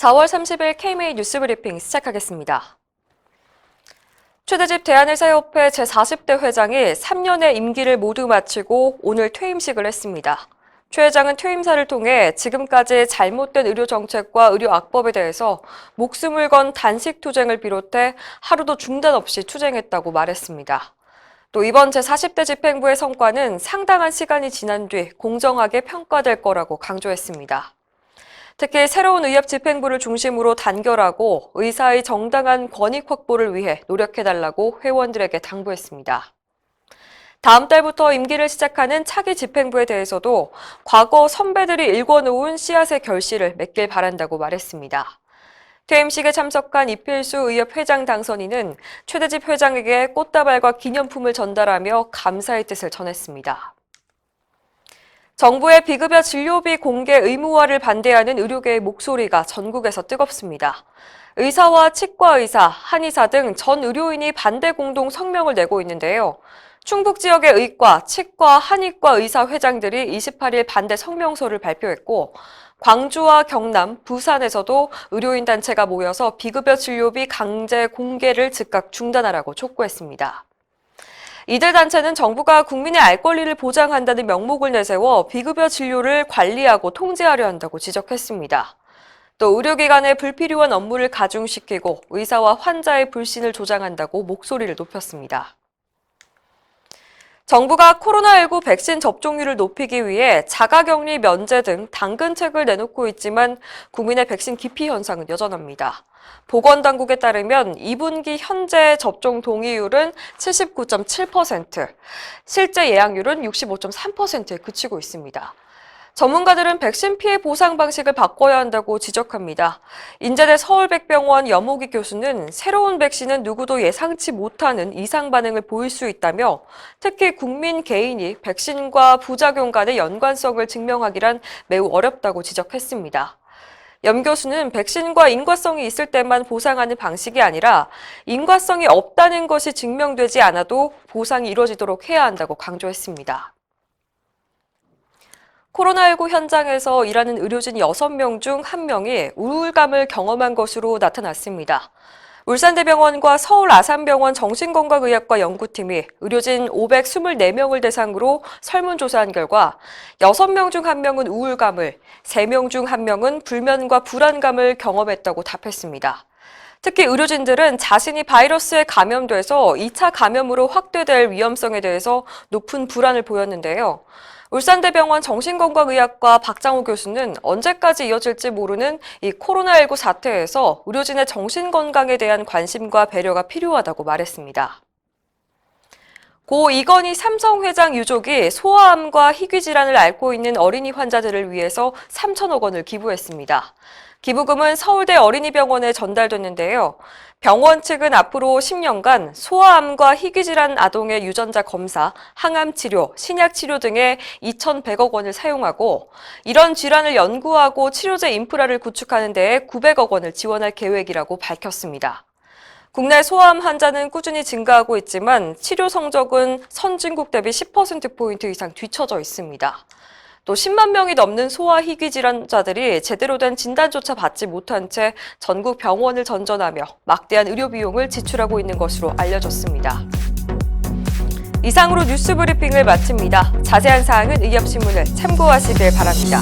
4월 30일 KMA 뉴스 브리핑 시작하겠습니다. 최대집 대한의사협회 제40대 회장이 3년의 임기를 모두 마치고 오늘 퇴임식을 했습니다. 최 회장은 퇴임사를 통해 지금까지 잘못된 의료 정책과 의료 악법에 대해서 목숨을 건 단식 투쟁을 비롯해 하루도 중단 없이 투쟁했다고 말했습니다. 또 이번 제40대 집행부의 성과는 상당한 시간이 지난 뒤 공정하게 평가될 거라고 강조했습니다. 특히 새로운 의협 집행부를 중심으로 단결하고 의사의 정당한 권익 확보를 위해 노력해달라고 회원들에게 당부했습니다. 다음 달부터 임기를 시작하는 차기 집행부에 대해서도 과거 선배들이 일궈놓은 씨앗의 결실을 맺길 바란다고 말했습니다. 퇴임식에 참석한 이필수 의협 회장 당선인은 최대집 회장에게 꽃다발과 기념품을 전달하며 감사의 뜻을 전했습니다. 정부의 비급여 진료비 공개 의무화를 반대하는 의료계의 목소리가 전국에서 뜨겁습니다. 의사와 치과의사, 한의사 등 전 의료인이 반대 공동 성명을 내고 있는데요. 충북 지역의 의과, 치과, 한의과 의사 회장들이 28일 반대 성명서를 발표했고 광주와 경남, 부산에서도 의료인 단체가 모여서 비급여 진료비 강제 공개를 즉각 중단하라고 촉구했습니다. 이들 단체는 정부가 국민의 알 권리를 보장한다는 명목을 내세워 비급여 진료를 관리하고 통제하려 한다고 지적했습니다. 또 의료기관의 불필요한 업무를 가중시키고 의사와 환자의 불신을 조장한다고 목소리를 높였습니다. 정부가 코로나19 백신 접종률을 높이기 위해 자가격리 면제 등 당근책을 내놓고 있지만 국민의 백신 기피 현상은 여전합니다. 보건당국에 따르면 2분기 현재 접종 동의율은 79.7%, 실제 예약률은 65.3%에 그치고 있습니다. 전문가들은 백신 피해 보상 방식을 바꿔야 한다고 지적합니다. 인제대 서울백병원 염옥희 교수는 새로운 백신은 누구도 예상치 못하는 이상 반응을 보일 수 있다며 특히 국민 개인이 백신과 부작용 간의 연관성을 증명하기란 매우 어렵다고 지적했습니다. 염 교수는 백신과 인과성이 있을 때만 보상하는 방식이 아니라 인과성이 없다는 것이 증명되지 않아도 보상이 이루어지도록 해야 한다고 강조했습니다. 코로나19 현장에서 일하는 의료진 6명 중 1명이 우울감을 경험한 것으로 나타났습니다. 울산대병원과 서울 아산병원 정신건강의학과 연구팀이 의료진 524명을 대상으로 설문조사한 결과 6명 중 1명은 우울감을, 3명 중 1명은 불면과 불안감을 경험했다고 답했습니다. 특히 의료진들은 자신이 바이러스에 감염돼서 2차 감염으로 확대될 위험성에 대해서 높은 불안을 보였는데요. 울산대병원 정신건강의학과 박장호 교수는 언제까지 이어질지 모르는 이 코로나19 사태에서 의료진의 정신건강에 대한 관심과 배려가 필요하다고 말했습니다. 고 이건희 삼성회장 유족이 소아암과 희귀질환을 앓고 있는 어린이 환자들을 위해서 3천억 원을 기부했습니다. 기부금은 서울대 어린이병원에 전달됐는데요. 병원 측은 앞으로 10년간 소아암과 희귀질환 아동의 유전자 검사, 항암 치료, 신약 치료 등에 2,100억 원을 사용하고 이런 질환을 연구하고 치료제 인프라를 구축하는 데에 900억 원을 지원할 계획이라고 밝혔습니다. 국내 소아암 환자는 꾸준히 증가하고 있지만 치료 성적은 선진국 대비 10%포인트 이상 뒤처져 있습니다. 또 10만 명이 넘는 소아 희귀 질환자들이 제대로 된 진단조차 받지 못한 채 전국 병원을 전전하며 막대한 의료 비용을 지출하고 있는 것으로 알려졌습니다. 이상으로 뉴스 브리핑을 마칩니다. 자세한 사항은 의협신문을 참고하시길 바랍니다.